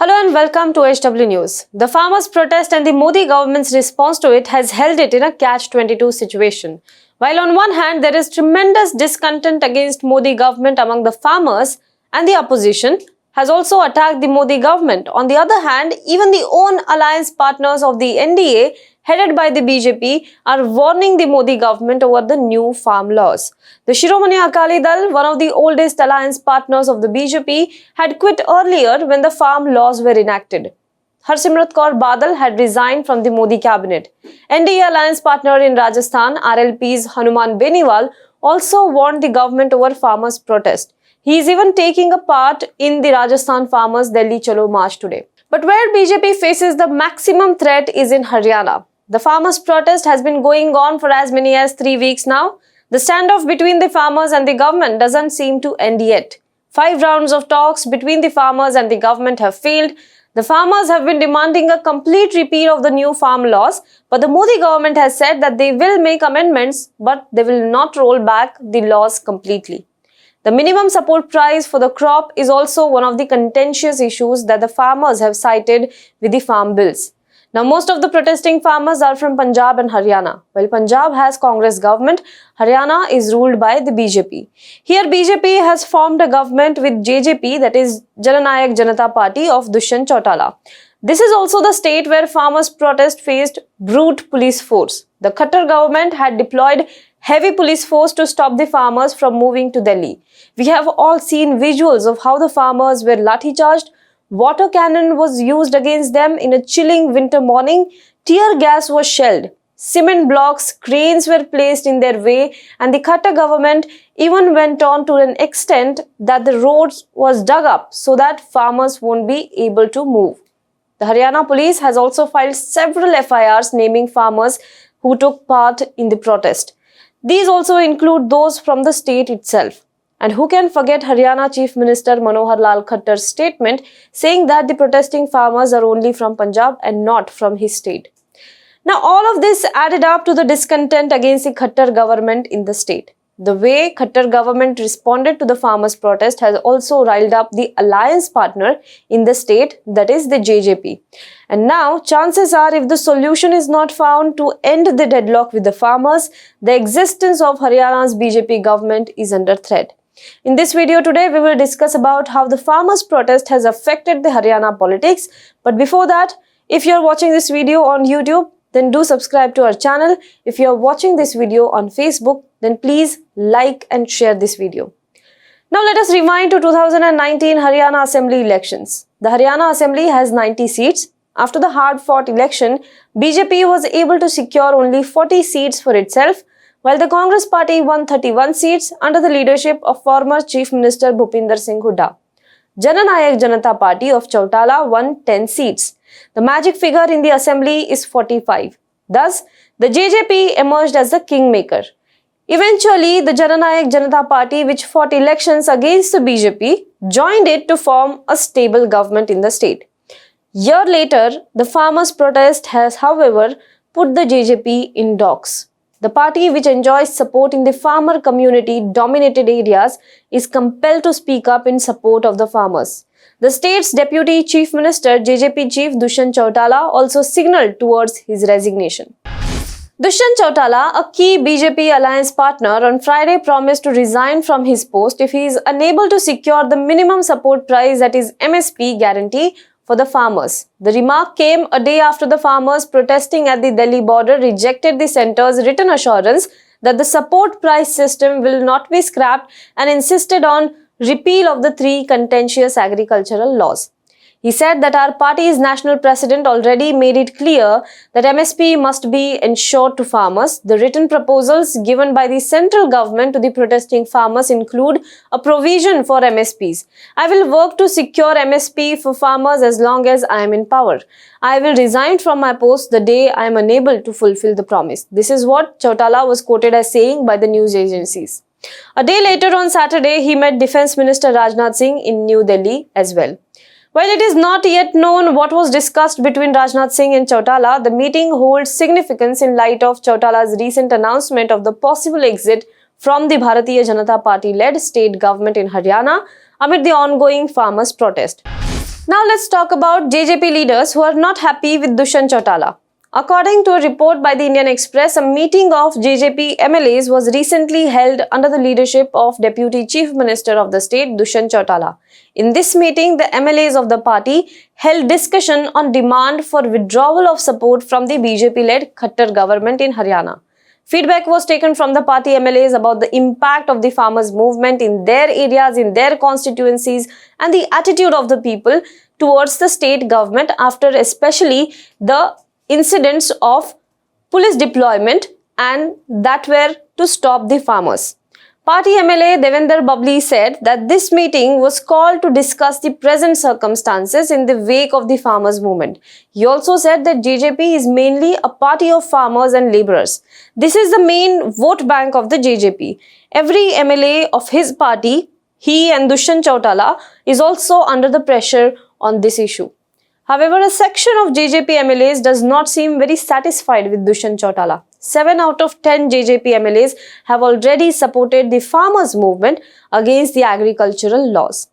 Hello and welcome to HW News. The farmers' protest and the Modi government's response to it has held it in a catch-22 situation. While on one hand there is tremendous discontent against Modi government among the farmers, and the opposition has also attacked the Modi government. On the other hand, even the own alliance partners of the NDA headed by the BJP are warning the Modi government over the new farm laws. The Shiromani Akali Dal, one of the oldest alliance partners of the BJP, had quit earlier when the farm laws were enacted. Harsimrat Kaur Badal had resigned from the Modi cabinet. NDA alliance partner in Rajasthan, RLP's Hanuman Beniwal, also warned the government over farmers' protest. He is even taking a part in the Rajasthan Farmers Delhi Chalo march today. But where BJP faces the maximum threat is in Haryana. The farmers' protest has been going on for as many as 3 weeks now. The standoff between the farmers and the government doesn't seem to end yet. 5 rounds of talks between the farmers and the government have failed. The farmers have been demanding a complete repeal of the new farm laws, but the Modi government has said that they will make amendments, but they will not roll back the laws completely. The minimum support price for the crop is also one of the contentious issues that the farmers have cited with the farm bills. Now, most of the protesting farmers are from Punjab and Haryana. While Punjab has Congress government, Haryana is ruled by the BJP. Here, BJP has formed a government with JJP, that is Jan-Nayak Janata Party of Dushyant Chautala. This is also the state where farmers' protest faced brute police force. The Khattar government had deployed heavy police force to stop the farmers from moving to Delhi. We have all seen visuals of how the farmers were lathi charged. Water cannon was used against them in a chilling winter morning. Tear gas was shelled. Cement blocks, cranes were placed in their way, and the Khattar government even went on to an extent that the roads was dug up so that farmers won't be able to move. The Haryana police has also filed several FIRs naming farmers who took part in the protest. These also include those from the state itself. And who can forget Haryana Chief Minister Manohar Lal Khattar's statement saying that the protesting farmers are only from Punjab and not from his state. Now, all of this added up to the discontent against the Khattar government in the state. The way Khattar government responded to the farmers' protest has also riled up the alliance partner in the state, that is the JJP. And now, chances are if the solution is not found to end the deadlock with the farmers, the existence of Haryana's BJP government is under threat. In this video today, we will discuss about how the farmers' protest has affected the Haryana politics. But before that, if you are watching this video on YouTube, then do subscribe to our channel. If you are watching this video on Facebook, then please like and share this video. Now let us rewind to 2019 Haryana Assembly elections. The Haryana Assembly has 90 seats. After the hard-fought election, BJP was able to secure only 40 seats for itself, while the Congress party won 31 seats under the leadership of former Chief Minister Bhupinder Singh Hooda. Jan-Nayak Janata Party of Chautala won 10 seats. The magic figure in the assembly is 45. Thus, the JJP emerged as the kingmaker. Eventually, the Jan-Nayak Janata Party, which fought elections against the BJP, joined it to form a stable government in the state. Year later, the farmers' protest has, however, put the JJP in docks. The party, which enjoys support in the farmer community-dominated areas, is compelled to speak up in support of the farmers. The state's Deputy Chief Minister, JJP Chief Dushyant Chautala, also signalled towards his resignation. Dushyant Chautala, a key BJP alliance partner, on Friday promised to resign from his post if he is unable to secure the minimum support price, that is MSP guarantee, for the farmers. The remark came a day after the farmers protesting at the Delhi border rejected the centre's written assurance that the support price system will not be scrapped and insisted on repeal of the 3 contentious agricultural laws. He said that our party's national president already made it clear that MSP must be ensured to farmers. The written proposals given by the central government to the protesting farmers include a provision for MSPs. I will work to secure MSP for farmers as long as I am in power. I will resign from my post the day I am unable to fulfill the promise. This is what Chautala was quoted as saying by the news agencies. A day later on Saturday, he met Defence Minister Rajnath Singh in New Delhi as well. While it is not yet known what was discussed between Rajnath Singh and Chautala, the meeting holds significance in light of Chautala's recent announcement of the possible exit from the Bharatiya Janata Party-led state government in Haryana amid the ongoing farmers' protest. Now let's talk about JJP leaders who are not happy with Dushyant Chautala. According to a report by the Indian Express, a meeting of JJP MLAs was recently held under the leadership of Deputy Chief Minister of the state, Dushyant Chautala. In this meeting, the MLAs of the party held discussion on demand for withdrawal of support from the BJP-led Khattar government in Haryana. Feedback was taken from the party MLAs about the impact of the farmers' movement in their areas, in their constituencies, and the attitude of the people towards the state government after especially the incidents of police deployment and that were to stop the farmers. Party MLA Devender Babli said that this meeting was called to discuss the present circumstances in the wake of the farmers' movement. He also said that JJP is mainly a party of farmers and labourers. This is the main vote bank of the JJP. Every MLA of his party, he and Dushyant Chautala, is also under the pressure on this issue. However, a section of JJP MLAs does not seem very satisfied with Dushyant Chautala. 7 out of 10 JJP MLAs have already supported the farmers' movement against the agricultural laws.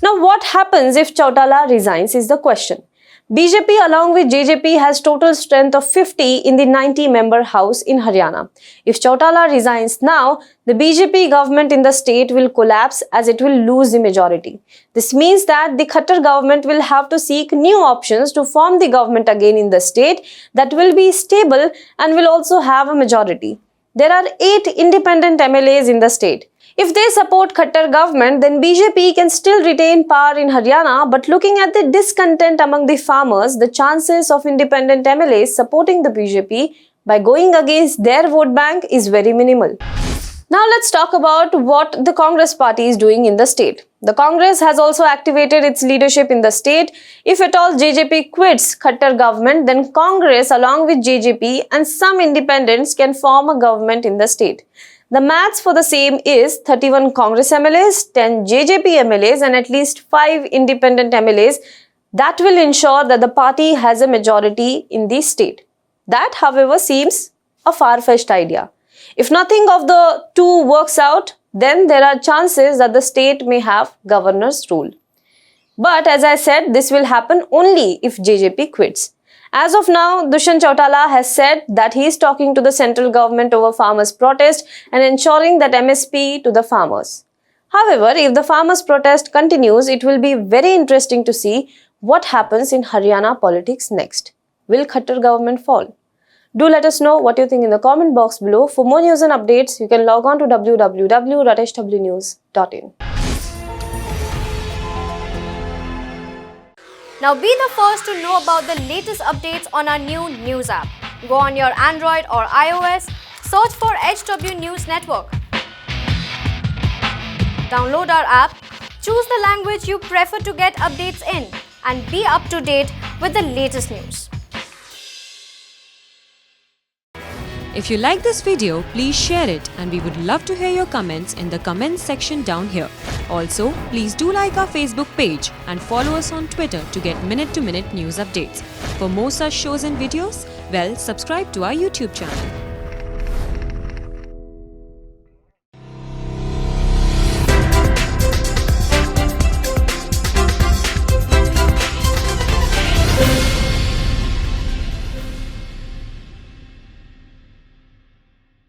Now, what happens if Chautala resigns is the question. BJP along with JJP has total strength of 50 in the 90-member house in Haryana. If Chautala resigns now, the BJP government in the state will collapse as it will lose the majority. This means that the Khattar government will have to seek new options to form the government again in the state that will be stable and will also have a majority. There are 8 independent MLAs in the state. If they support Khattar government, then BJP can still retain power in Haryana, but looking at the discontent among the farmers, the chances of independent MLAs supporting the BJP by going against their vote bank is very minimal. Now let's talk about what the Congress party is doing in the state. The Congress has also activated its leadership in the state. If at all JJP quits Khattar government, then Congress along with JJP and some independents can form a government in the state. The maths for the same is 31 Congress MLAs, 10 JJP MLAs and at least 5 independent MLAs. That will ensure that the party has a majority in the state. That, however, seems a far-fetched idea. If nothing of the two works out, then there are chances that the state may have governor's rule. But as I said, this will happen only if JJP quits. As of now, Dushyant Chautala has said that he is talking to the central government over farmers' protest and ensuring that MSP to the farmers. However, if the farmers' protest continues, it will be very interesting to see what happens in Haryana politics next. Will Khattar government fall? Do let us know what you think in the comment box below. For more news and updates, you can log on to www.hwnews.in. Now be the first to know about the latest updates on our new news app. Go on your Android or iOS, search for HW News Network. Download our app, choose the language you prefer to get updates in, and be up to date with the latest news. If you like this video, please share it and we would love to hear your comments in the comments section down here. Also, please do like our Facebook page and follow us on Twitter to get minute-to-minute news updates. For more such shows and videos, well, subscribe to our YouTube channel.